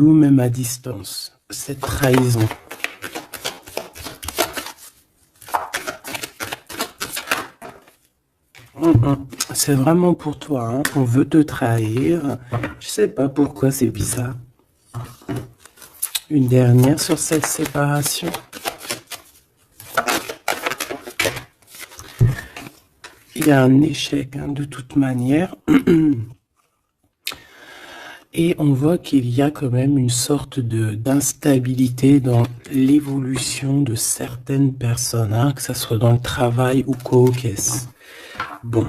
ou même à distance, cette trahison. C'est vraiment pour toi, hein. On veut te trahir. Je sais pas pourquoi, c'est bizarre. Une dernière sur cette séparation. Il y a un échec, hein, de toute manière. Et on voit qu'il y a quand même une sorte d'instabilité dans l'évolution de certaines personnes, hein, que ce soit dans le travail ou co-caisse. Bon.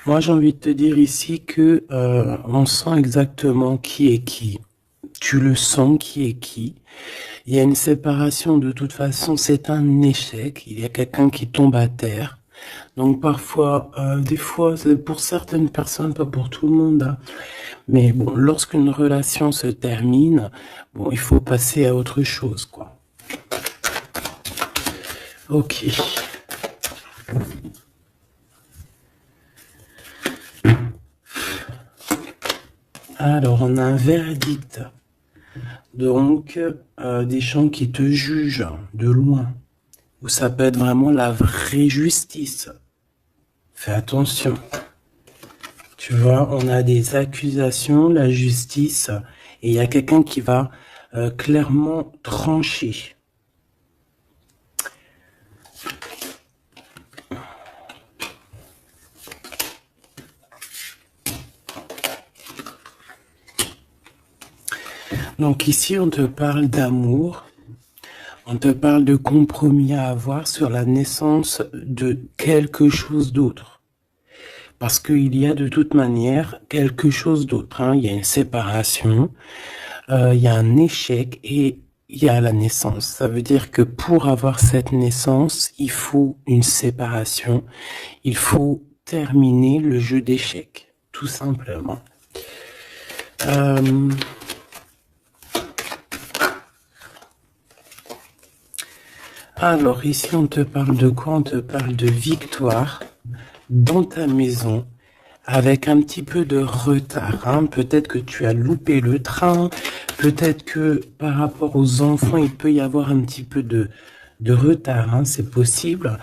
Moi, j'ai envie de te dire ici que on sent exactement qui est qui. Tu le sens qui est qui. Il y a une séparation de toute façon, c'est un échec. Il y a quelqu'un qui tombe à terre. Donc parfois, des fois, c'est pour certaines personnes, pas pour tout le monde, hein. Mais bon, lorsqu'une relation se termine, bon, il faut passer à autre chose, quoi. Ok. Alors, on a un verdict. Donc, des gens qui te jugent de loin. Ou ça peut être vraiment la vraie justice. Fais attention. Tu vois, on a des accusations, la justice, et il y a quelqu'un qui va clairement trancher. Donc ici, on te parle d'amour, on te parle de compromis à avoir sur la naissance de quelque chose d'autre. Parce qu'il y a de toute manière quelque chose d'autre, hein. Il y a une séparation, il y a un échec et il y a la naissance. Ça veut dire que pour avoir cette naissance, il faut une séparation, il faut terminer le jeu d'échecs, tout simplement. Alors ici, on te parle de quoi? On te parle de victoire dans ta maison avec un petit peu de retard, hein. Peut-être que tu as loupé le train, peut-être que par rapport aux enfants, il peut y avoir un petit peu de retard, hein. C'est possible.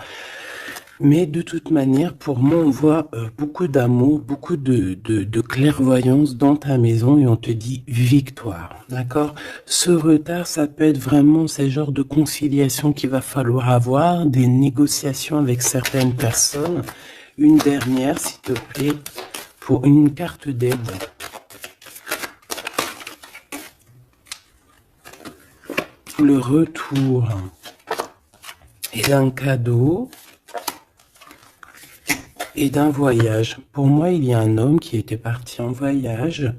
Mais de toute manière, pour moi, on voit beaucoup d'amour, beaucoup de clairvoyance dans ta maison et on te dit victoire, d'accord? Ce retard, ça peut être vraiment ces genres de conciliation qu'il va falloir avoir, des négociations avec certaines personnes. Une dernière, s'il te plaît, pour une carte d'aide. Le retour et d'un cadeau. Et d'un voyage. Pour moi, il y a un homme qui était parti en voyage,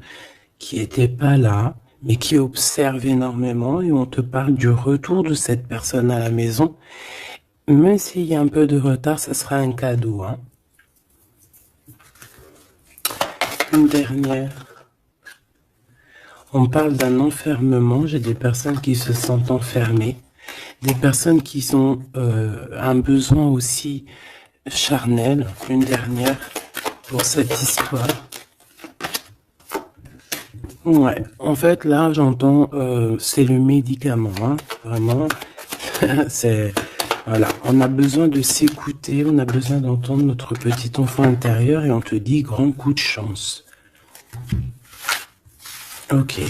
qui était pas là, mais qui observe énormément et on te parle du retour de cette personne à la maison. Même s'il y a un peu de retard, ça sera un cadeau, hein. Une dernière. On parle d'un enfermement. J'ai des personnes qui se sentent enfermées. Des personnes qui ont un besoin aussi charnel. Une dernière pour cette histoire. Ouais, en fait là j'entends c'est le médicament, hein, vraiment. C'est voilà, on a besoin de s'écouter, on a besoin d'entendre notre petit enfant intérieur et on te dit grand coup de chance. Ok.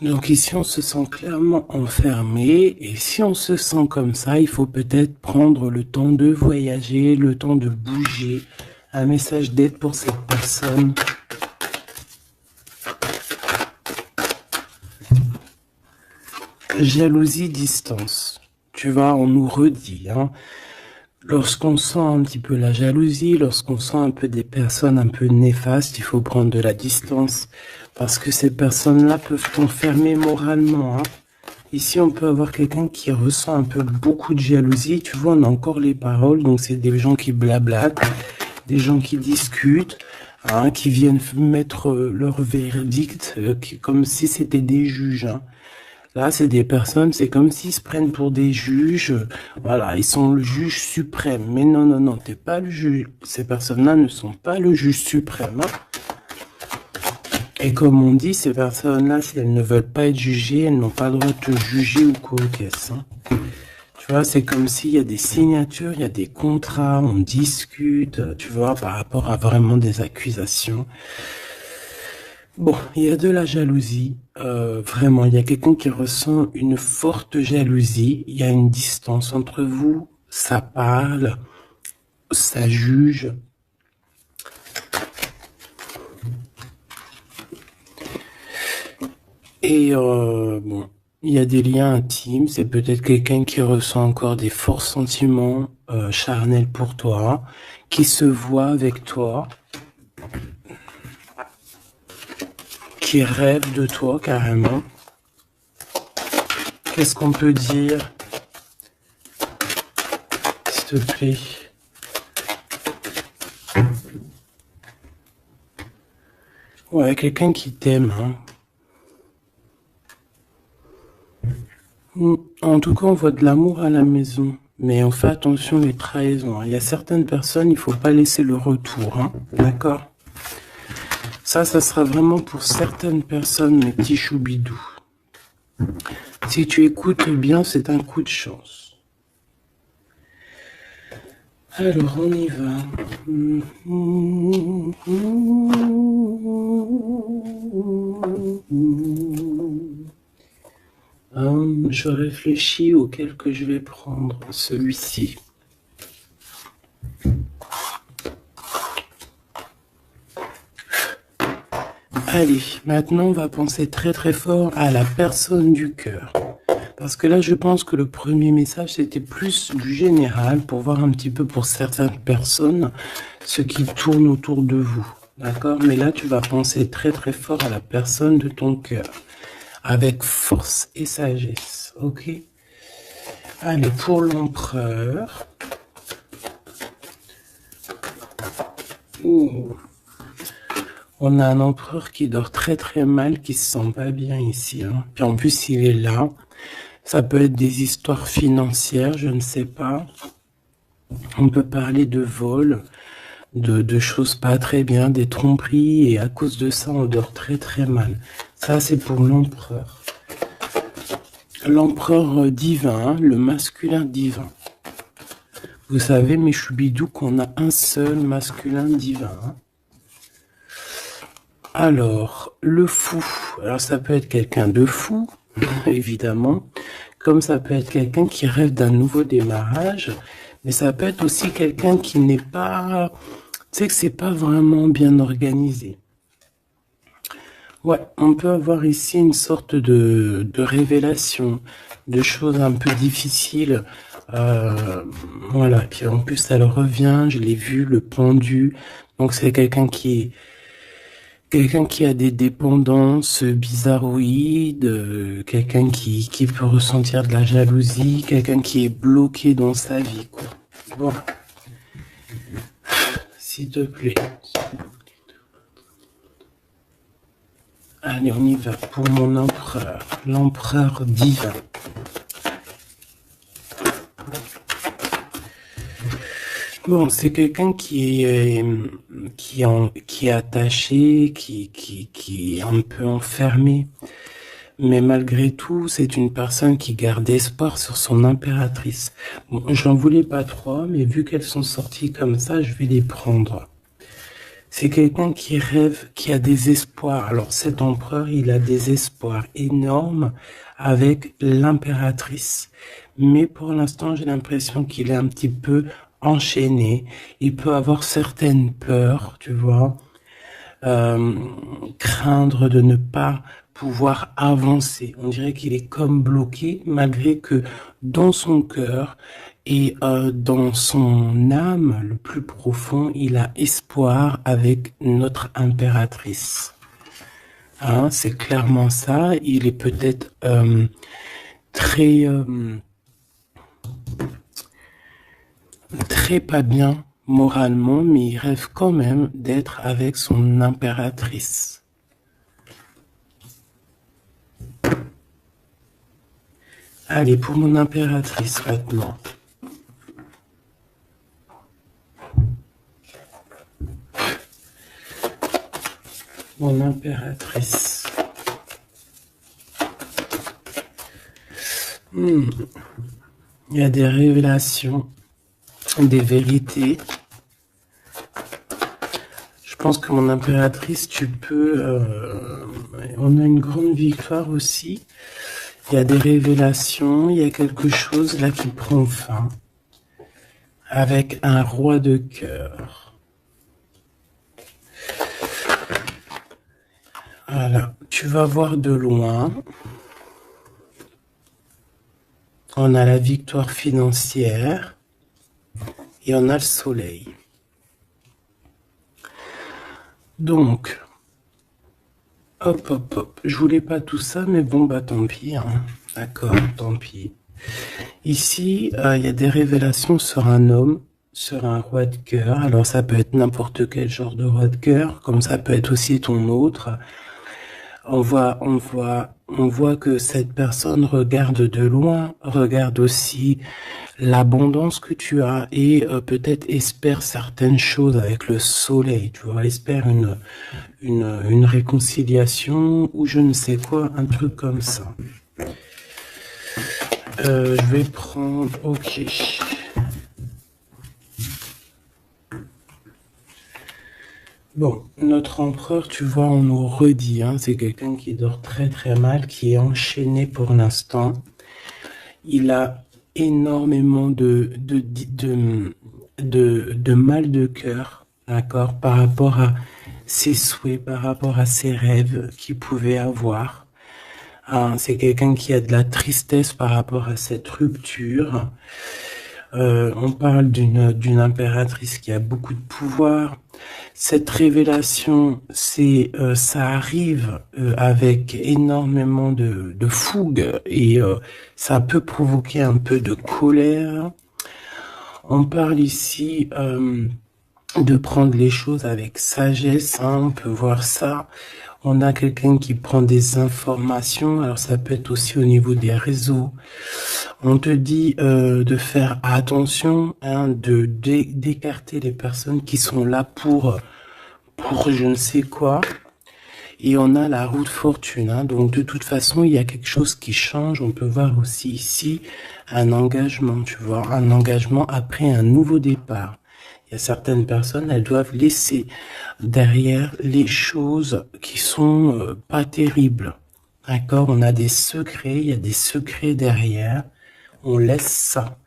Donc ici, on se sent clairement enfermé et si on se sent comme ça, il faut peut-être prendre le temps de voyager, le temps de bouger. Un message d'aide pour cette personne. Jalousie, distance. Tu vois, on nous redit, hein. Lorsqu'on sent un petit peu la jalousie, lorsqu'on sent un peu des personnes un peu néfastes, il faut prendre de la distance. Parce que ces personnes-là peuvent t'enfermer moralement, hein. Ici, on peut avoir quelqu'un qui ressent un peu beaucoup de jalousie. Tu vois, on a encore les paroles. Donc, c'est des gens qui blablatent, des gens qui discutent. hein, qui viennent mettre leur verdict comme si c'était des juges. Hein. Là, c'est des personnes, c'est comme s'ils se prennent pour des juges. Voilà, ils sont le juge suprême. Mais non, non, non, t'es pas le juge. Ces personnes-là ne sont pas le juge suprême. Hein. Et comme on dit, ces personnes-là, si elles ne veulent pas être jugées, elles n'ont pas le droit de te juger ou quoi qu'est-ce. Hein. Tu vois, c'est comme s'il y a des signatures, il y a des contrats, on discute, tu vois, par rapport à vraiment des accusations. Bon, il y a de la jalousie, vraiment, il y a quelqu'un qui ressent une forte jalousie, il y a une distance entre vous, ça parle, ça juge. Et bon, il y a des liens intimes, c'est peut-être quelqu'un qui ressent encore des forts sentiments charnels pour toi, qui se voit avec toi, qui rêve de toi carrément. Qu'est-ce qu'on peut dire, s'il te plaît? Ouais, quelqu'un qui t'aime, hein. En tout cas, on voit de l'amour à la maison. Mais on fait attention les trahisons. Hein. Il y a certaines personnes, il faut pas laisser le retour. Hein. D'accord? Ça sera vraiment pour certaines personnes, mes petits choubidous. Si tu écoutes bien, c'est un coup de chance. Alors, on y va. Je réfléchis auquel que je vais prendre, celui-ci. Allez, maintenant on va penser très très fort à la personne du cœur. Parce que là je pense que le premier message c'était plus du général pour voir un petit peu pour certaines personnes ce qui tourne autour de vous. D'accord? Mais là tu vas penser très très fort à la personne de ton cœur. Avec force et sagesse. Ok? Allez, pour l'empereur. Ouh. On a un empereur qui dort très très mal, qui se sent pas bien ici. Hein. Puis en plus, il est là. Ça peut être des histoires financières, je ne sais pas. On peut parler de vol, de choses pas très bien, des tromperies. Et à cause de ça, on dort très très mal. Ça, c'est pour l'empereur. L'empereur divin, le masculin divin. Vous savez, mes choubidous, qu'on a un seul masculin divin. Hein. Alors, le fou. Alors, ça peut être quelqu'un de fou, évidemment, comme ça peut être quelqu'un qui rêve d'un nouveau démarrage, mais ça peut être aussi quelqu'un qui n'est pas... Tu sais que c'est pas vraiment bien organisé. Ouais, on peut avoir ici une sorte de révélation, de choses un peu difficiles. Voilà, puis en plus, elle revient, je l'ai vu, le pendu. Donc, c'est quelqu'un qui a des dépendances bizarroïdes, quelqu'un qui peut ressentir de la jalousie, quelqu'un qui est bloqué dans sa vie, quoi. Bon, s'il te plaît. Allez, on y va pour mon empereur, l'empereur divin. Bon, c'est quelqu'un qui est attaché, qui est un peu enfermé. Mais malgré tout, c'est une personne qui garde espoir sur son impératrice. Bon, j'en voulais pas trois, mais vu qu'elles sont sorties comme ça, je vais les prendre. C'est quelqu'un qui rêve, qui a des espoirs. Alors cet empereur, il a des espoirs énormes avec l'impératrice. Mais pour l'instant, j'ai l'impression qu'il est un petit peu enchaîné. Il peut avoir certaines peurs, tu vois. Craindre de ne pas pouvoir avancer. On dirait qu'il est comme bloqué, malgré que dans son cœur et dans son âme, le plus profond, il a espoir avec notre impératrice. Hein, c'est clairement ça. Il est peut-être très très pas bien moralement, mais il rêve quand même d'être avec son impératrice. Allez, pour mon impératrice maintenant. Mon impératrice. Il y a des révélations, des vérités. Je pense que mon impératrice, tu peux... on a une grande victoire aussi. Il y a des révélations, il y a quelque chose là qui prend fin. Avec un roi de cœur. Voilà, tu vas voir de loin. On a la victoire financière et on a le soleil. Donc, hop, hop, hop. Je voulais pas tout ça, mais bon, bah tant pis. Hein. D'accord, tant pis. Ici, il y a des révélations sur un homme, sur un roi de cœur. Alors, ça peut être n'importe quel genre de roi de cœur, comme ça peut être aussi ton autre. On voit que cette personne regarde de loin, regarde aussi l'abondance que tu as et peut-être espère certaines choses avec le soleil, tu vois, espère une réconciliation ou je ne sais quoi, un truc comme ça. Je vais prendre, ok. Bon, notre empereur, tu vois, on nous redit, hein, c'est quelqu'un qui dort très très mal, qui est enchaîné pour l'instant. Il a énormément de mal de cœur, d'accord, par rapport à ses souhaits, par rapport à ses rêves qu'il pouvait avoir. Hein, c'est quelqu'un qui a de la tristesse par rapport à cette rupture. On parle d'une impératrice qui a beaucoup de pouvoir. Cette révélation, ça arrive avec énormément de fougue et ça peut provoquer un peu de colère. On parle ici de prendre les choses avec sagesse, hein, on peut voir ça. On a quelqu'un qui prend des informations, alors ça peut être aussi au niveau des réseaux. On te dit de faire attention, hein, d'écarter les personnes qui sont là pour je ne sais quoi. Et on a la roue de fortune, hein, donc de toute façon, il y a quelque chose qui change. On peut voir aussi ici un engagement, tu vois, un engagement après un nouveau départ. Il y a certaines personnes, elles doivent laisser derrière les choses qui sont pas terribles. D'accord? On a des secrets, il y a des secrets derrière. On laisse ça.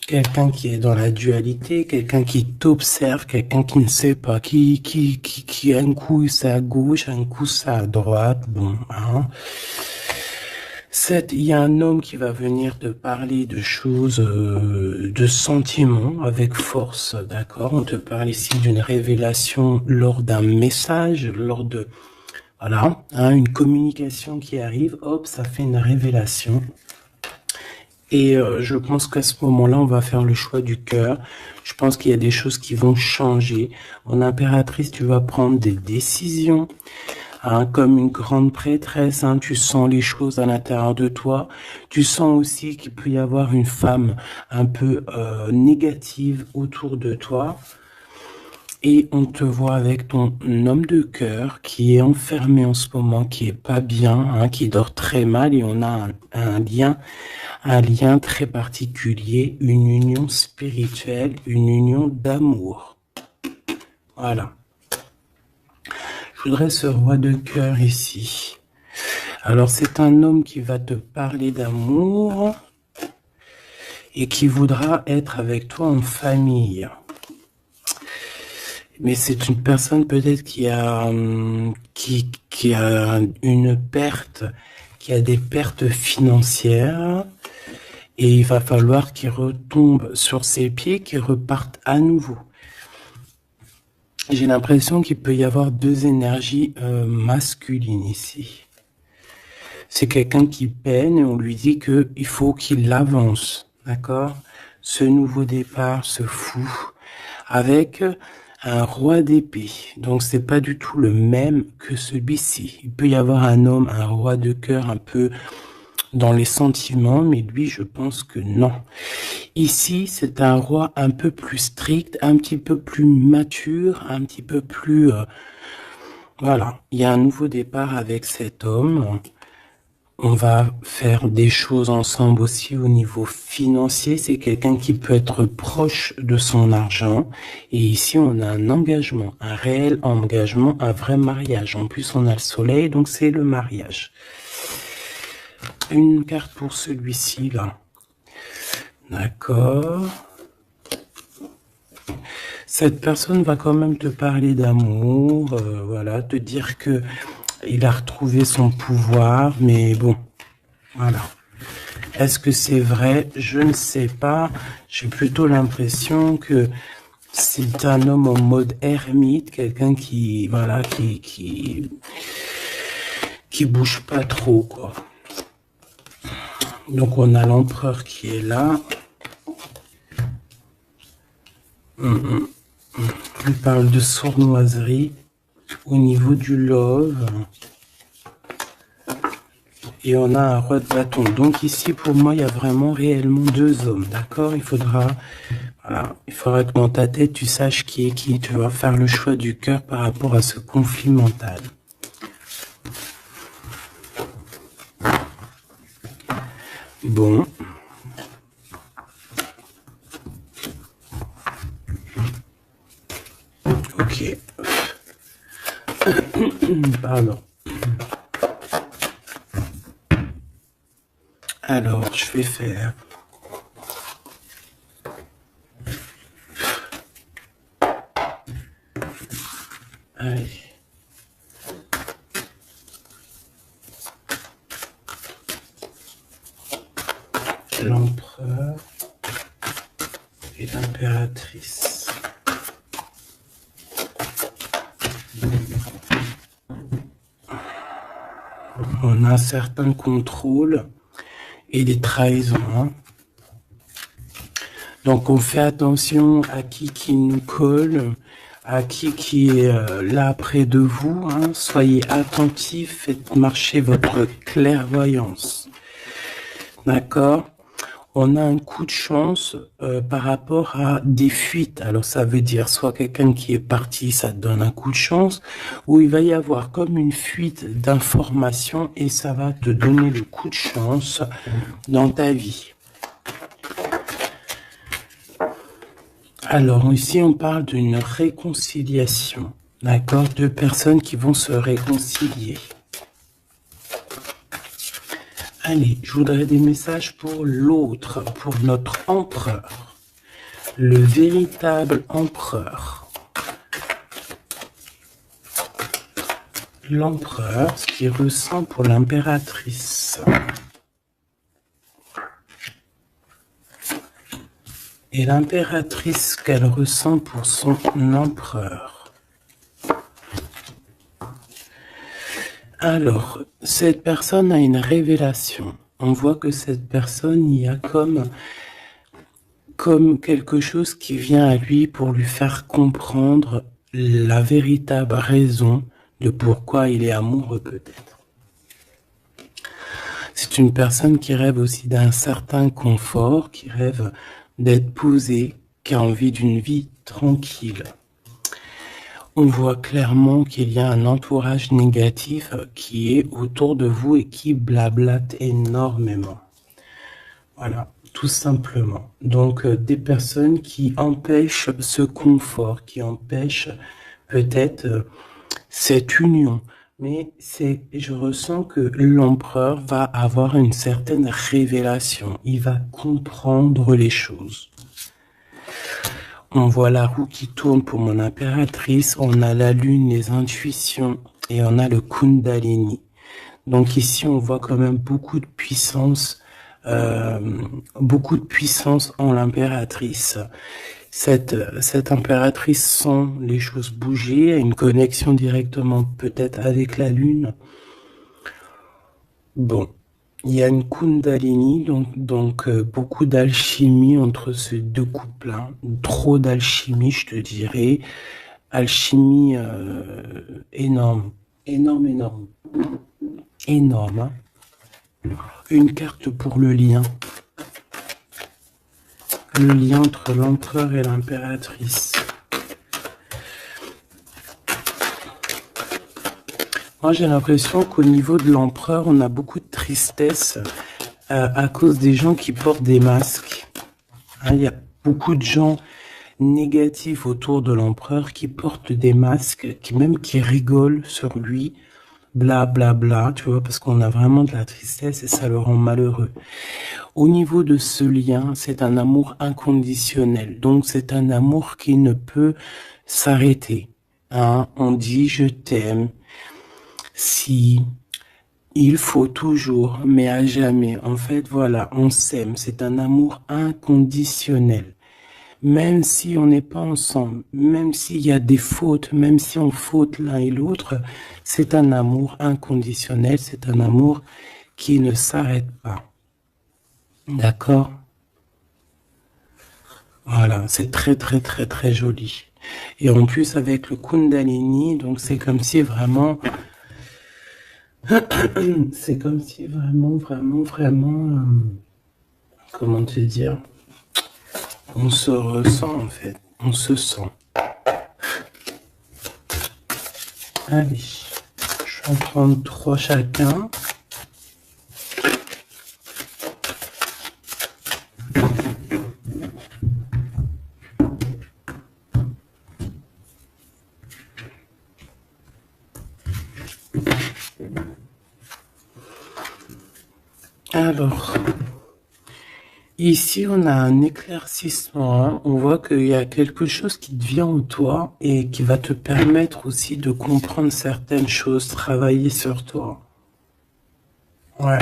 Quelqu'un qui est dans la dualité, quelqu'un qui t'observe, quelqu'un qui ne sait pas, qui un coup c'est à gauche, un coup c'est à droite, bon, hein. Il y a un homme qui va venir te parler de choses, de sentiments avec force, d'accord? On te parle ici d'une révélation lors d'un message, lors de, voilà, hein, une communication qui arrive, hop, ça fait une révélation. Et je pense qu'à ce moment-là, on va faire le choix du cœur. Je pense qu'il y a des choses qui vont changer. En impératrice, tu vas prendre des décisions. Hein, comme une grande prêtresse, hein, tu sens les choses à l'intérieur de toi. Tu sens aussi qu'il peut y avoir une femme un peu négative autour de toi. Et on te voit avec ton homme de cœur qui est enfermé en ce moment, qui est pas bien, hein, qui dort très mal. Et on a un lien très particulier, une union spirituelle, une union d'amour. Voilà. Je voudrais ce roi de cœur ici. Alors, c'est un homme qui va te parler d'amour et qui voudra être avec toi en famille. Mais c'est une personne peut-être qui a une perte, qui a des pertes financières. Et il va falloir qu'il retombe sur ses pieds, qu'il reparte à nouveau. J'ai l'impression qu'il peut y avoir deux énergies masculines ici. C'est quelqu'un qui peine et on lui dit qu'il faut qu'il avance, d'accord? Ce nouveau départ, ce fou, avec un roi d'épée. Donc c'est pas du tout le même que celui-ci. Il peut y avoir un homme, un roi de cœur un peu dans les sentiments, mais lui, je pense que non. Ici, c'est un roi un peu plus strict, un petit peu plus mature, un petit peu plus... voilà, il y a un nouveau départ avec cet homme. On va faire des choses ensemble aussi au niveau financier. C'est quelqu'un qui peut être proche de son argent. Et ici, on a un engagement, un réel engagement, un vrai mariage. En plus, on a le soleil, donc c'est le mariage. Une carte pour celui-ci, là. D'accord. Cette personne va quand même te parler d'amour, voilà, te dire que il a retrouvé son pouvoir, mais bon, voilà. Est-ce que c'est vrai? Je ne sais pas. J'ai plutôt l'impression que c'est un homme en mode ermite, quelqu'un qui, voilà, qui bouge pas trop, quoi. Donc on a l'empereur qui est là. Il parle de sournoiserie au niveau du love. Et on a un roi de bâton. Donc ici, pour moi, il y a vraiment réellement deux hommes. D'accord? Il faudra, voilà, il faudra que dans ta tête, tu saches qui est qui. Tu vas faire le choix du cœur par rapport à ce conflit mental. Bon. Ok. Pardon. Alors, je vais faire... Allez. L'empereur et l'impératrice. On a un certain contrôle et des trahisons. Hein. Donc on fait attention à qui nous colle, à qui est là près de vous. Hein. Soyez attentifs, faites marcher votre clairvoyance. D'accord? On a un coup de chance par rapport à des fuites. Alors ça veut dire soit quelqu'un qui est parti, ça te donne un coup de chance, ou il va y avoir comme une fuite d'informations et ça va te donner le coup de chance dans ta vie. Alors ici on parle d'une réconciliation, d'accord? Deux personnes qui vont se réconcilier. Allez, je voudrais des messages pour l'autre, pour notre empereur, le véritable empereur. L'empereur, ce qu'il ressent pour l'impératrice. Et l'impératrice, ce qu'elle ressent pour son empereur. Alors, cette personne a une révélation. On voit que cette personne, il y a comme quelque chose qui vient à lui pour lui faire comprendre la véritable raison de pourquoi il est amoureux peut-être. C'est une personne qui rêve aussi d'un certain confort, qui rêve d'être posée, qui a envie d'une vie tranquille. On voit clairement qu'il y a un entourage négatif qui est autour de vous et qui blablate énormément. Voilà, tout simplement. Donc, des personnes qui empêchent ce confort, qui empêchent peut-être cette union. Mais je ressens que l'empereur va avoir une certaine révélation. Il va comprendre les choses. On voit la roue qui tourne pour mon impératrice, on a la lune, les intuitions, et on a le Kundalini. Donc ici, on voit quand même beaucoup de puissance en l'impératrice. Cette impératrice sent les choses bouger, a une connexion directement peut-être avec la lune. Bon, Il y a une Kundalini, donc beaucoup d'alchimie entre ces deux couples-là. Trop d'alchimie, je te dirais. Alchimie énorme. Énorme, énorme. Énorme. Hein. Une carte pour le lien. Le lien entre l'empereur et l'impératrice. Moi, j'ai l'impression qu'au niveau de l'empereur, on a beaucoup de tristesse à cause des gens qui portent des masques. Hein, il y a beaucoup de gens négatifs autour de l'empereur qui portent des masques, qui rigolent sur lui, bla bla bla, tu vois, parce qu'on a vraiment de la tristesse et ça le rend malheureux. Au niveau de ce lien, c'est un amour inconditionnel, donc c'est un amour qui ne peut s'arrêter. Hein, on dit je t'aime, si il faut toujours, mais à jamais. En fait, voilà, on s'aime, c'est un amour inconditionnel. Même si on n'est pas ensemble, même s'il y a des fautes, même si on faute l'un et l'autre, c'est un amour inconditionnel, c'est un amour qui ne s'arrête pas. D'accord? Voilà, c'est très très très très joli. Et en plus avec le Kundalini, donc c'est comme si vraiment, c'est comme si vraiment, comment te dire, on se ressent en fait, on se sent. Allez, je vais en prendre 3 chacun. Alors, ici on a un éclaircissement, hein. On voit qu'il y a quelque chose qui te vient en toi et qui va te permettre aussi de comprendre certaines choses, travailler sur toi. Ouais.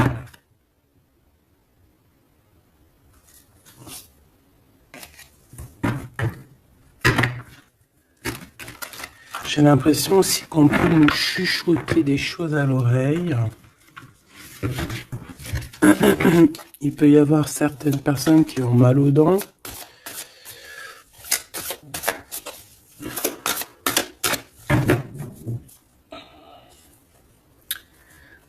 J'ai l'impression aussi qu'on peut nous chuchoter des choses à l'oreille. Il peut y avoir certaines personnes qui ont mal aux dents.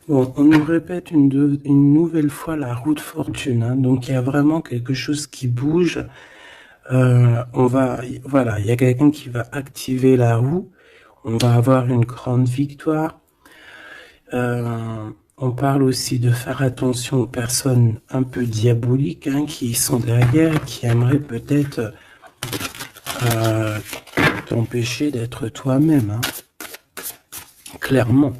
Bon, on nous répète une nouvelle fois la roue de fortune. Hein. Donc, il y a vraiment quelque chose qui bouge. Voilà, il y a quelqu'un qui va activer la roue. On va avoir une grande victoire. On parle aussi de faire attention aux personnes un peu diaboliques hein, qui sont derrière, qui aimeraient peut-être t'empêcher d'être toi-même. Hein. Clairement.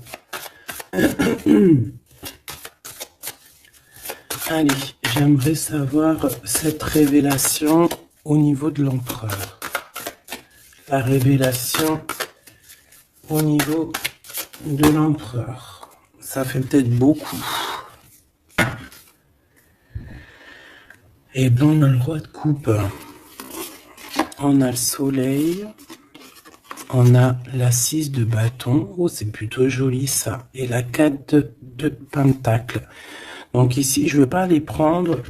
Allez, j'aimerais savoir cette révélation au niveau de l'empereur. La révélation au niveau de l'empereur. Ça fait peut-être beaucoup. Et bien, on a le roi de coupe. On a le soleil. On a la 6 de bâton. Oh, c'est plutôt joli ça. Et la 4 de pentacle. Donc ici, je ne vais pas les prendre.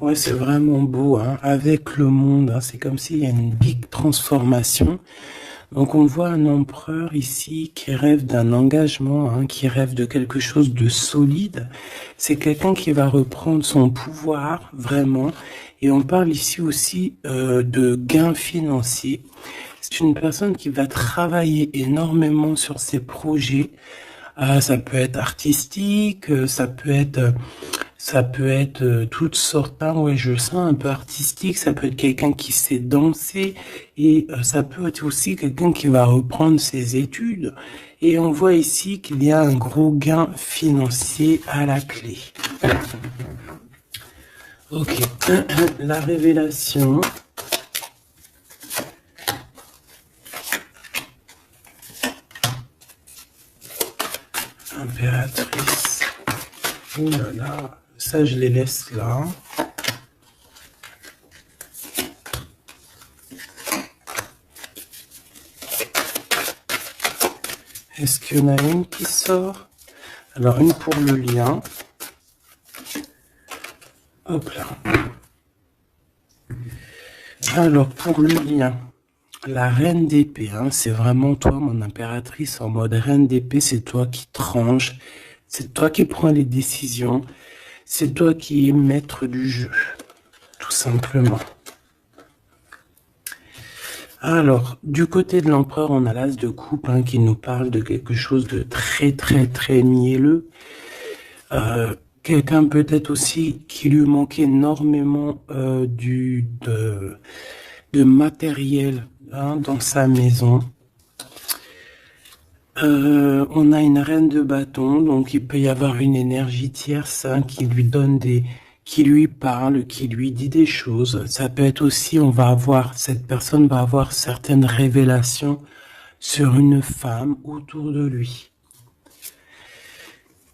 Ouais, c'est vraiment beau. Hein. Avec le monde, hein, c'est comme s'il y a une big transformation. Donc on voit un empereur ici qui rêve d'un engagement, hein, qui rêve de quelque chose de solide. C'est quelqu'un qui va reprendre son pouvoir, vraiment. Et on parle ici aussi de gains financiers. C'est une personne qui va travailler énormément sur ses projets. Ça peut être artistique, ça peut être toutes sortes, hein, ouais, je sens un peu artistique, ça peut être quelqu'un qui sait danser, et ça peut être aussi quelqu'un qui va reprendre ses études. Et on voit ici qu'il y a un gros gain financier à la clé. Ok, la révélation. Impératrice. Oh là là, ça je les laisse là. Est-ce qu'il y en a une qui sort? Alors, une pour le lien. Hop là. Alors, pour le lien, la reine d'épée, hein, c'est vraiment toi, mon impératrice, en mode reine d'épée, c'est toi qui tranches, c'est toi qui prends les décisions, c'est toi qui es maître du jeu, tout simplement. Alors, du côté de l'empereur, on a l'as de coupe hein, qui nous parle de quelque chose de très, très, très mielleux. Quelqu'un peut-être aussi qui lui manquait énormément de matériel hein, dans sa maison. On a une reine de bâton, donc il peut y avoir une énergie tierce hein, qui lui donne qui lui parle, qui lui dit des choses. Ça peut être aussi, cette personne va avoir certaines révélations sur une femme autour de lui.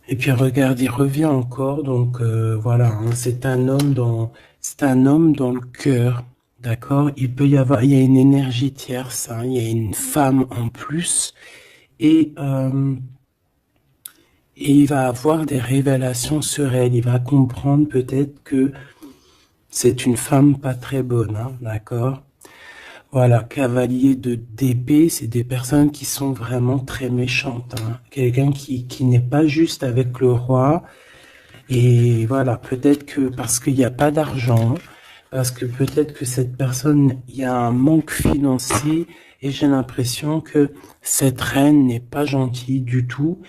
Et puis regarde, il revient encore, donc voilà, hein, c'est un homme dans le cœur, d'accord. Il y a une énergie tierce, hein, il y a une femme en plus, et il va avoir des révélations sur elle. Il va comprendre peut-être que c'est une femme pas très bonne, hein, d'accord. Voilà, cavalier d'épée, c'est des personnes qui sont vraiment très méchantes. Hein. Quelqu'un qui n'est pas juste avec le roi. Et voilà, peut-être que parce qu'il n'y a pas d'argent, parce que peut-être que cette personne, il y a un manque financier. Et j'ai l'impression que cette reine n'est pas gentille du tout.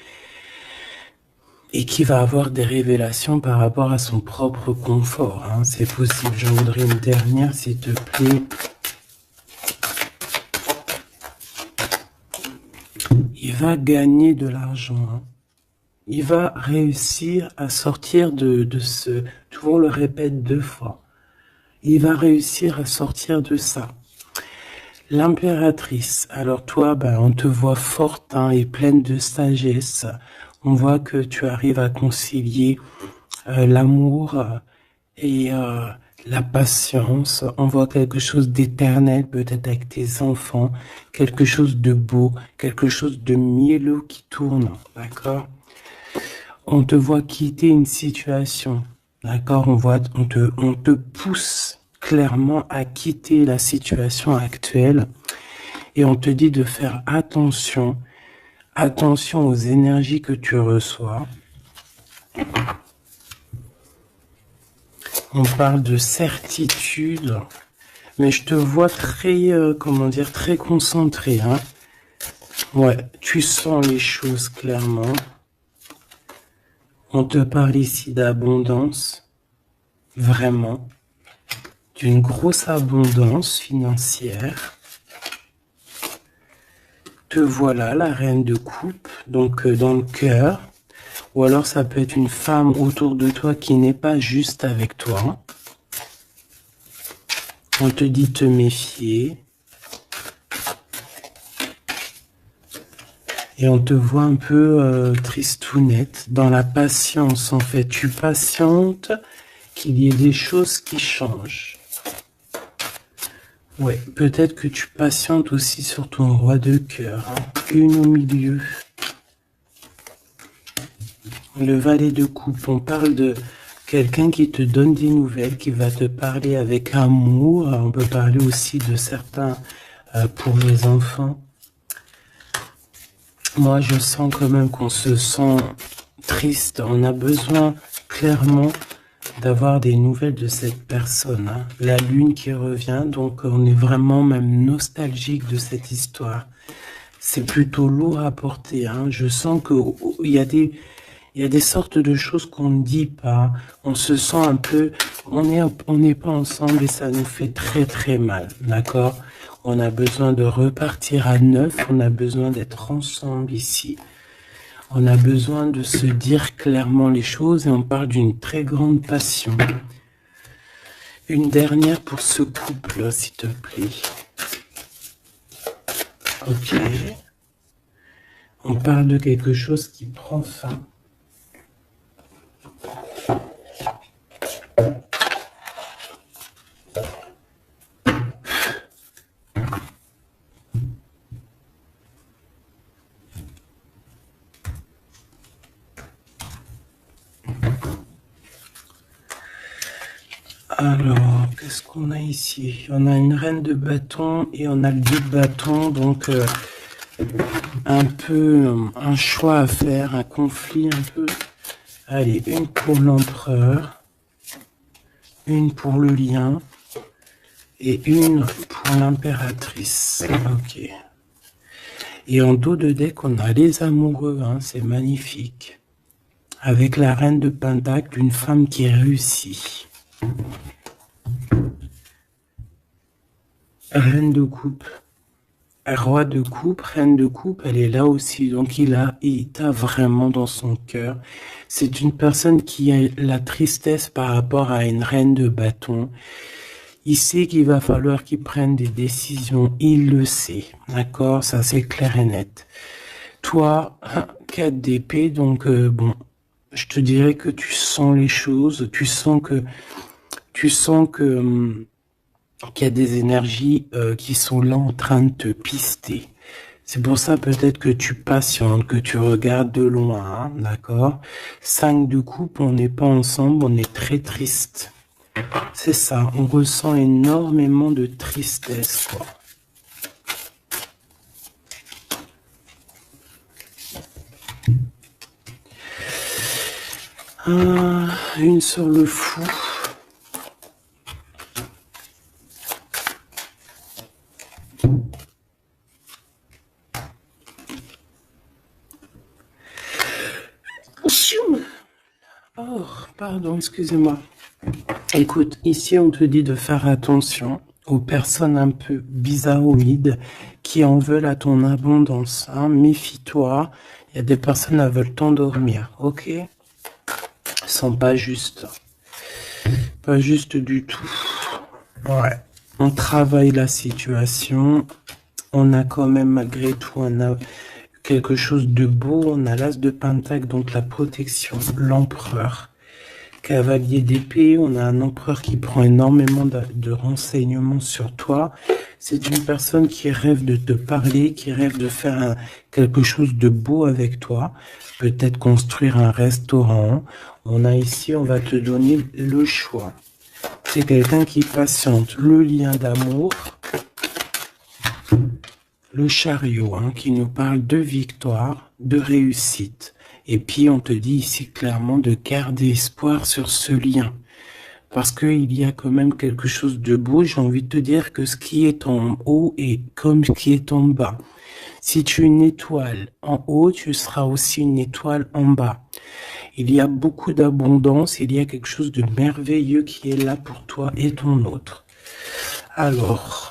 Et qui va avoir des révélations par rapport à son propre confort. Hein. C'est possible. J'en voudrais une dernière, s'il te plaît. Il va gagner de l'argent. Hein. Il va réussir à sortir de ce... Tu vois, on le répète 2 fois. Il va réussir à sortir de ça. L'impératrice. Alors toi, on te voit forte hein, et pleine de sagesse. On voit que tu arrives à concilier l'amour et la patience. On voit quelque chose d'éternel, peut-être avec tes enfants, quelque chose de beau, quelque chose de mielleux qui tourne, d'accord? On te voit quitter une situation, d'accord? On te pousse clairement à quitter la situation actuelle et on te dit de faire attention aux énergies que tu reçois. On parle de certitude, mais je te vois très, très concentré, hein. Ouais, tu sens les choses clairement. On te parle ici d'abondance, vraiment, d'une grosse abondance financière. Te voilà, la reine de coupe, donc dans le cœur. Ou alors ça peut être une femme autour de toi qui n'est pas juste avec toi. On te dit de te méfier. Et on te voit un peu tristounette, dans la patience en fait. Tu patientes qu'il y ait des choses qui changent. Ouais, peut-être que tu patientes aussi sur ton roi de cœur. Hein. Une au milieu. Le valet de coupe, on parle de quelqu'un qui te donne des nouvelles, qui va te parler avec amour. On peut parler aussi de certains pour les enfants. Moi, je sens quand même qu'on se sent triste. On a besoin clairement d'avoir des nouvelles de cette personne. Hein. La lune qui revient, donc on est vraiment même nostalgique de cette histoire. C'est plutôt lourd à porter. Hein. Je sens qu'il y a des sortes de choses qu'on ne dit pas. On se sent un peu... On n'est pas ensemble et ça nous fait très très mal. D'accord ? On a besoin de repartir à neuf. On a besoin d'être ensemble ici. On a besoin de se dire clairement les choses et on parle d'une très grande passion. Une dernière pour ce couple, s'il te plaît. Ok. On parle de quelque chose qui prend fin. Alors, qu'est-ce qu'on a ici? On a une reine de bâton et on a le 2 de bâton, donc un peu un choix à faire, un conflit un peu. Allez, une pour l'empereur, une pour le lien et une pour l'impératrice. Ok. Et en dos de deck, on a les amoureux, hein, c'est magnifique. Avec la reine de pentacle, une femme qui réussit. Reine de coupe. Roi de coupe, reine de coupe, elle est là aussi. Donc il t'a vraiment dans son cœur. C'est une personne qui a la tristesse par rapport à une reine de bâton. Il sait qu'il va falloir qu'il prenne des décisions. Il le sait. D'accord? Ça, c'est clair et net. Toi, 4 d'épée, donc bon, je te dirais que tu sens les choses. Tu sens que qu'il y a des énergies qui sont là en train de te pister. C'est pour ça peut-être que tu patientes, que tu regardes de loin, hein, d'accord? 5 de coupe, on n'est pas ensemble, on est très triste. C'est ça, on ressent énormément de tristesse, quoi. Une sur le fou. Oh, pardon, excusez-moi. Écoute, ici on te dit de faire attention aux personnes un peu bizarroïdes qui en veulent à ton abondance. Hein. Méfie-toi, il y a des personnes qui veulent t'endormir, ok? Ils sont pas justes. Pas justes du tout. Ouais. On travaille la situation. On a quand même, malgré tout, on a quelque chose de beau. On a l'as de pentacle, donc la protection, l'empereur. Cavalier d'épée, on a un empereur qui prend énormément de renseignements sur toi. C'est une personne qui rêve de te parler, qui rêve de faire quelque chose de beau avec toi. Peut-être construire un restaurant. On a ici, on va te donner le choix. C'est quelqu'un qui patiente. Le lien d'amour. Le chariot, hein, qui nous parle de victoire, de réussite. Et puis, on te dit ici clairement de garder espoir sur ce lien. Parce qu'il y a quand même quelque chose de beau. J'ai envie de te dire que ce qui est en haut est comme ce qui est en bas. Si tu es une étoile en haut, tu seras aussi une étoile en bas. Il y a beaucoup d'abondance. Il y a quelque chose de merveilleux qui est là pour toi et ton autre. Alors...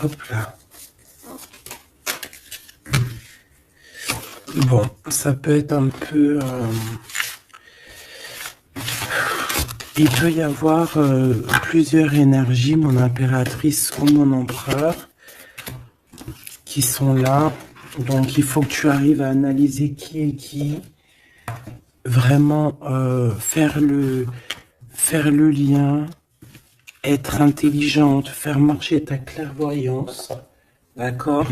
Hop là. Bon, ça peut être un peu... Il peut y avoir plusieurs énergies, mon impératrice ou mon empereur, qui sont là. Donc, il faut que tu arrives à analyser qui est qui. Vraiment faire le lien. Être intelligente, faire marcher ta clairvoyance, d'accord?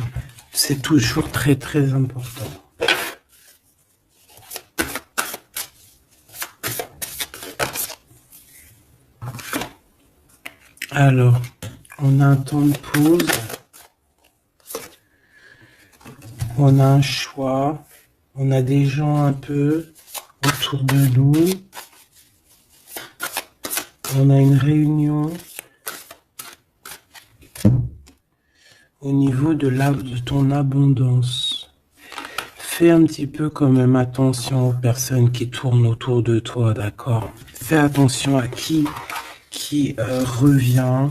C'est toujours très très important. Alors, on a un temps de pause, on a un choix, on a des gens un peu autour de nous. On a une réunion au niveau de ton abondance. Fais un petit peu quand même attention aux personnes qui tournent autour de toi, d'accord? Fais attention à qui revient.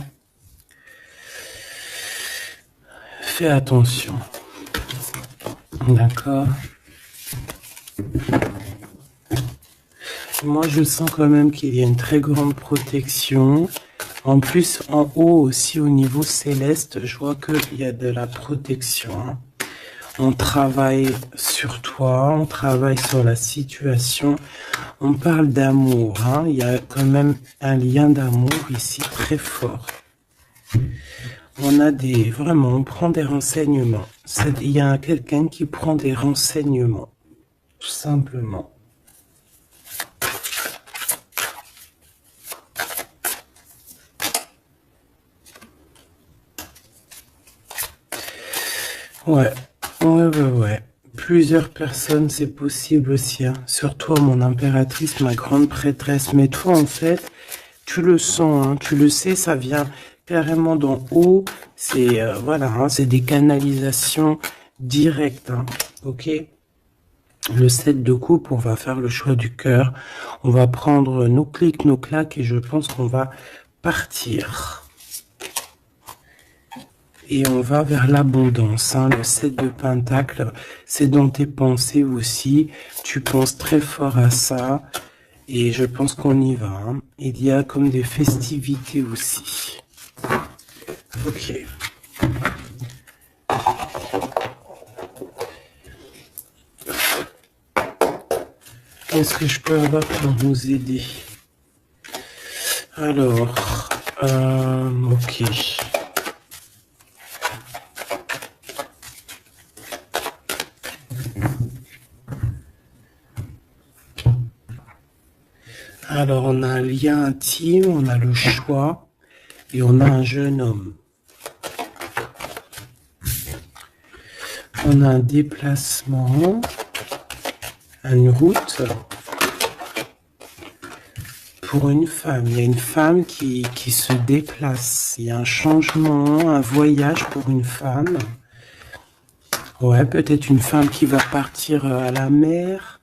Fais attention. D'accord? Moi, je sens quand même qu'il y a une très grande protection. En plus, en haut aussi, au niveau céleste, je vois qu'il y a de la protection. On travaille sur toi, on travaille sur la situation. On parle d'amour. Hein. Il y a quand même un lien d'amour ici très fort. On a vraiment, on prend des renseignements. Il y a quelqu'un qui prend des renseignements, tout simplement. Ouais, ouais. Plusieurs personnes, c'est possible aussi, hein. Sur toi, mon impératrice, ma grande prêtresse. Mais toi, en fait, tu le sens, hein, tu le sais, ça vient carrément d'en haut. C'est voilà, hein, c'est des canalisations directes, hein, ok? Le 7 de coupe, on va faire le choix du cœur. On va prendre nos clics, nos claques et je pense qu'on va partir. Et on va vers l'abondance, hein. Le 7 de pentacle, c'est dans tes pensées aussi. Tu penses très fort à ça. Et je pense qu'on y va, hein. Il y a comme des festivités aussi. Ok. Qu'est-ce que je peux avoir pour vous aider? Alors, ok. Alors, on a un lien intime, on a le choix et on a un jeune homme. On a un déplacement, une route pour une femme. Il y a une femme qui se déplace. Il y a un changement, un voyage pour une femme. Ouais, peut-être une femme qui va partir à la mer.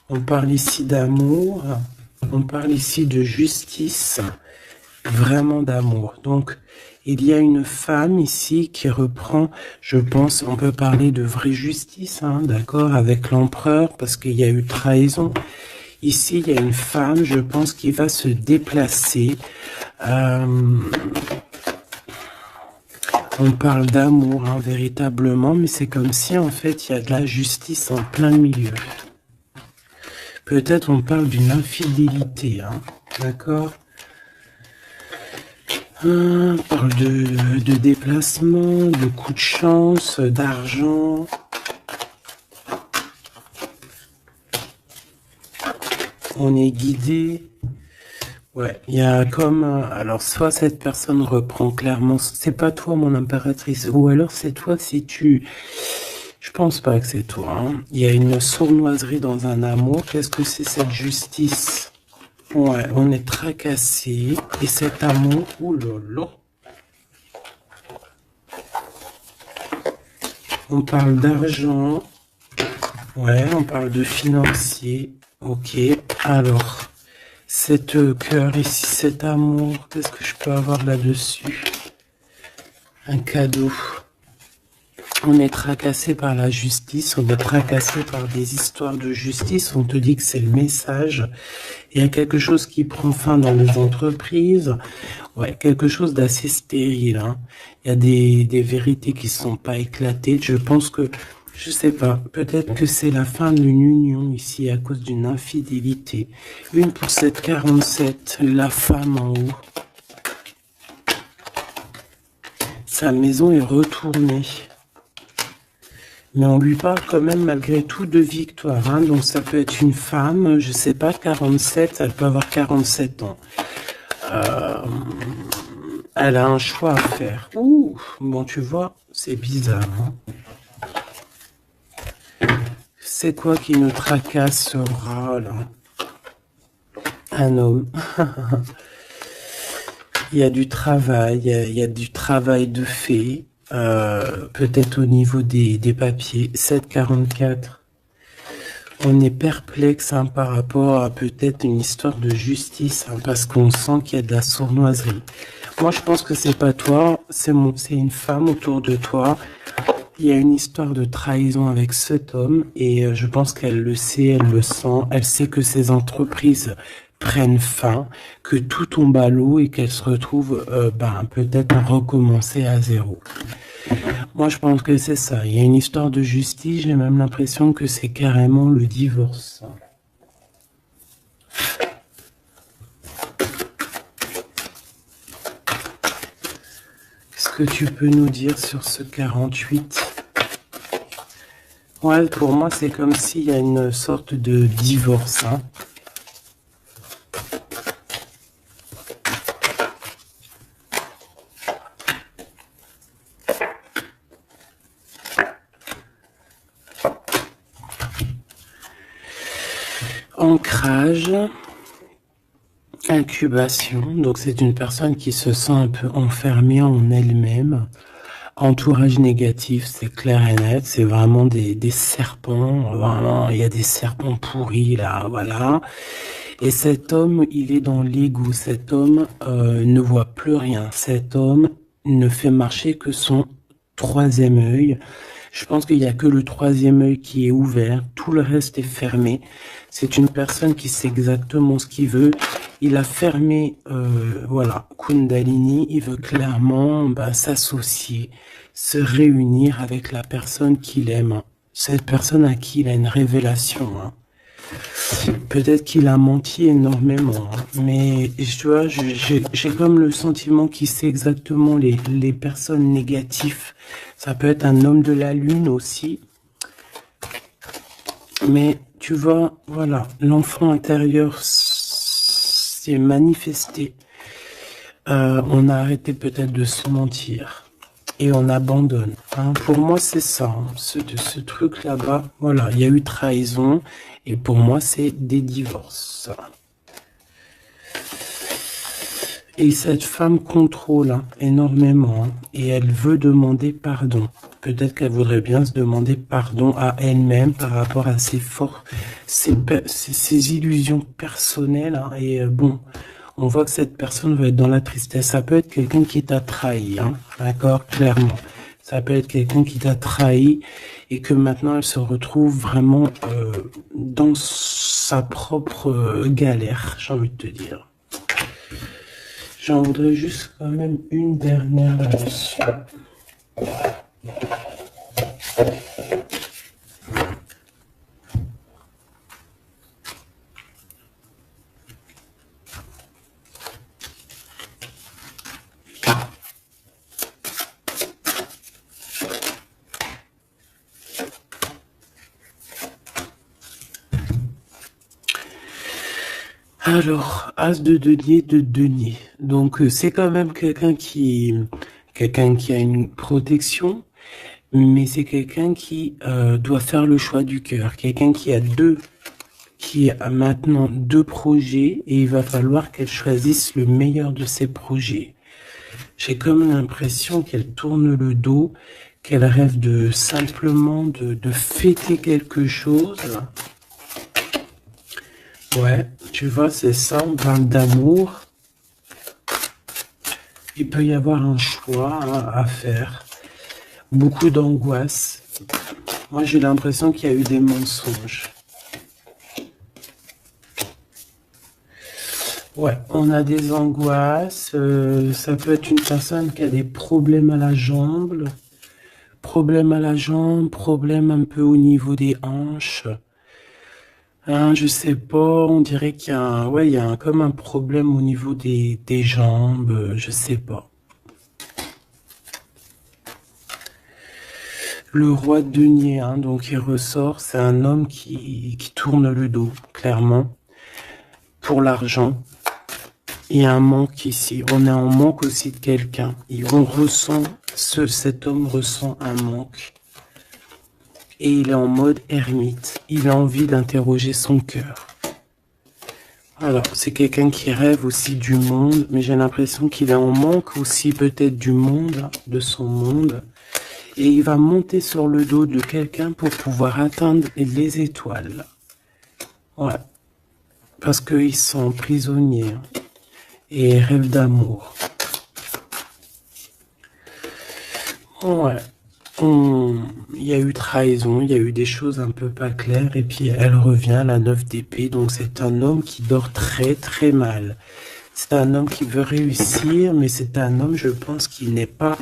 On parle ici d'amour. On parle ici de justice. Vraiment d'amour. Donc, il y a une femme ici qui reprend, je pense, on peut parler de vraie justice, hein, d'accord, avec l'empereur, parce qu'il y a eu trahison. Ici, il y a une femme, je pense, qui va se déplacer. On parle d'amour, hein, véritablement, mais c'est comme si, en fait, il y a de la justice en plein milieu. Peut-être on parle d'une infidélité, hein, d'accord. On parle de déplacement, de coup de chance, d'argent. On est guidé. Ouais, il y a comme... alors, soit cette personne reprend clairement... C'est pas toi, mon impératrice. Ou alors c'est toi si tu... Je pense pas que c'est toi, hein. Il y a une sournoiserie dans un amour. Qu'est-ce que c'est cette justice? Ouais, on est tracassé. Et cet amour... Oulala. On parle d'argent. Ouais, on parle de financier. Ok, alors... Cette cœur ici, cet amour, qu'est-ce que je peux avoir là-dessus? Un cadeau. On est tracassé par la justice, on est tracassé par des histoires de justice, on te dit que c'est le message. Il y a quelque chose qui prend fin dans les entreprises, ouais, quelque chose d'assez stérile, hein. Il y a des vérités qui sont pas éclatées. Je pense que, je sais pas, peut-être que c'est la fin d'une union ici à cause d'une infidélité. Une pour cette 47, la femme en haut. Sa maison est retournée. Mais on lui parle quand même malgré tout de victoire, hein. Donc ça peut être une femme, je sais pas, 47, elle peut avoir 47 ans. Elle a un choix à faire. Ouh, bon tu vois, c'est bizarre, hein. C'est quoi qui nous tracasse ce rat là? Un homme. Il y a du travail, il y a du travail de fait, peut-être au niveau des papiers. 744. On est perplexe, hein, par rapport à peut-être une histoire de justice, hein, parce qu'on sent qu'il y a de la sournoiserie. Moi, je pense que c'est pas toi, c'est une femme autour de toi. Il y a une histoire de trahison avec cet homme et je pense qu'elle le sait, elle le sent, elle sait que ses entreprises prennent fin, que tout tombe à l'eau et qu'elle se retrouve peut-être à recommencer à zéro. Moi, je pense que c'est ça. Il y a une histoire de justice, j'ai même l'impression que c'est carrément le divorce. Qu'est-ce que tu peux nous dire sur ce 48? Ouais, pour moi, c'est comme s'il y a une sorte de divorce, hein. Ancrage, incubation, donc c'est une personne qui se sent un peu enfermée en elle-même. Entourage négatif, c'est clair et net, c'est vraiment des serpents, vraiment, il y a des serpents pourris là, voilà. Et cet homme, il est dans l'ego, cet homme ne voit plus rien, cet homme ne fait marcher que son troisième œil. Je pense qu'il n'y a que le troisième œil qui est ouvert, tout le reste est fermé. C'est une personne qui sait exactement ce qu'il veut. Il a fermé, voilà, Kundalini. Il veut clairement s'associer, se réunir avec la personne qu'il aime. Cette personne à qui il a une révélation. Hein. Peut-être qu'il a menti énormément, hein, mais tu vois, j'ai comme le sentiment qu'il sait exactement les personnes négatives. Ça peut être un homme de la lune aussi. Mais tu vois, voilà, l'enfant intérieur s'est manifesté. On a arrêté peut-être de se mentir. Et on abandonne. Hein. Pour moi, c'est ça. Hein. Ce truc là-bas, voilà, il y a eu trahison. Et pour moi, c'est des divorces. Et cette femme contrôle hein, énormément. Hein, et elle veut demander pardon. Peut-être qu'elle voudrait bien se demander pardon à elle-même par rapport à ses illusions personnelles. Hein, et bon... On voit que cette personne va être dans la tristesse. Ça peut être quelqu'un qui t'a trahi, hein, d'accord, clairement. Ça peut être quelqu'un qui t'a trahi et que maintenant elle se retrouve vraiment dans sa propre galère, j'ai envie de te dire. J'en voudrais juste quand même une dernière là-dessus. Alors, As de denier. Donc, c'est quand même quelqu'un qui a une protection, mais c'est quelqu'un qui doit faire le choix du cœur. Quelqu'un qui a maintenant deux projets et il va falloir qu'elle choisisse le meilleur de ses projets. J'ai comme l'impression qu'elle tourne le dos, qu'elle rêve simplement de fêter quelque chose. Ouais, tu vois, c'est ça, on parle d'amour. Il peut y avoir un choix hein, à faire. Beaucoup d'angoisse. Moi, j'ai l'impression qu'il y a eu des mensonges. Ouais, on a des angoisses. Ça peut être une personne qui a des problèmes à la jambe. Problèmes à la jambe, problèmes un peu au niveau des hanches. Hein, je sais pas, on dirait qu'il y a comme un problème au niveau des jambes, je sais pas. Le roi de denier, hein, donc il ressort, c'est un homme qui tourne le dos, clairement, pour l'argent. Il y a un manque ici, on est en manque aussi de quelqu'un. Cet homme ressent un manque. Et il est en mode ermite. Il a envie d'interroger son cœur. Alors, c'est quelqu'un qui rêve aussi du monde, mais j'ai l'impression qu'il est en manque aussi peut-être du monde, de son monde. Et il va monter sur le dos de quelqu'un pour pouvoir atteindre les étoiles. Ouais. Parce qu'ils sont prisonniers et rêvent d'amour. Ouais. Il y a eu trahison, il y a eu des choses un peu pas claires, et puis elle revient, la 9 d'épée, donc c'est un homme qui dort très très mal. C'est un homme qui veut réussir, mais c'est un homme, je pense, qui n'est pas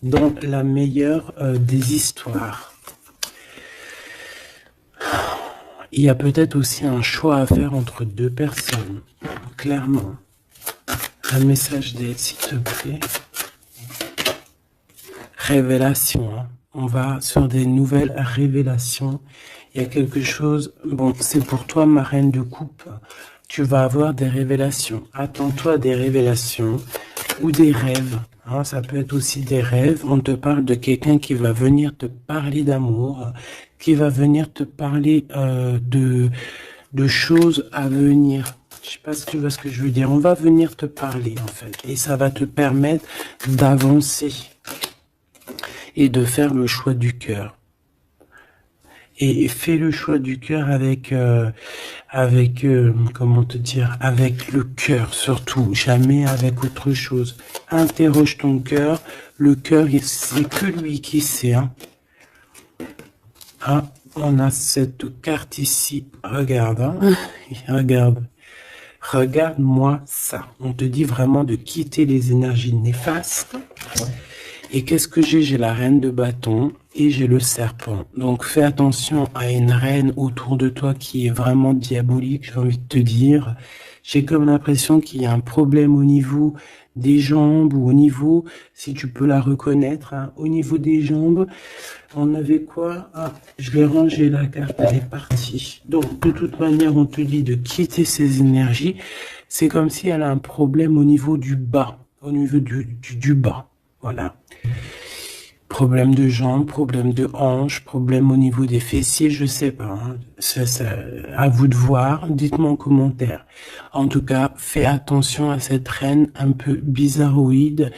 dans la meilleure des histoires. Il y a peut-être aussi un choix à faire entre deux personnes, clairement. Un message d'aide, s'il te plaît. révélation, hein. On va sur des nouvelles révélations. Il y a quelque chose, bon, c'est pour toi, ma reine de coupe. Tu vas avoir des révélations. Attends-toi à des révélations ou des rêves. Hein, ça peut être aussi des rêves. On te parle de quelqu'un qui va venir te parler d'amour, qui va venir te parler de choses à venir. Je sais pas si tu vois ce que je veux dire. On va venir te parler, en fait. Et ça va te permettre d'avancer et de faire le choix du cœur. Et fais le choix du cœur avec, comment te dire, avec le cœur surtout, jamais avec autre chose. Interroge ton cœur. Le cœur, c'est que lui qui sait. Hein. Ah, on a cette carte ici. Regarde, hein. Regarde. Regarde-moi ça. On te dit vraiment de quitter les énergies néfastes. Et qu'est-ce que j'ai? J'ai la reine de bâton et j'ai le serpent. Donc fais attention à une reine autour de toi qui est vraiment diabolique, j'ai envie de te dire. J'ai comme l'impression qu'il y a un problème au niveau des jambes ou au niveau, si tu peux la reconnaître, hein, au niveau des jambes. On avait quoi? Ah, je l'ai rangé, la carte, elle est partie. Donc de toute manière, on te dit de quitter ces énergies. C'est comme si elle a un problème au niveau du bas, au niveau du bas. Voilà. Problème de jambes, problème de hanches, problème au niveau des fessiers, je sais pas. Hein. Ça, à vous de voir. Dites-moi en commentaire. En tout cas, fais attention à cette reine un peu bizarroïde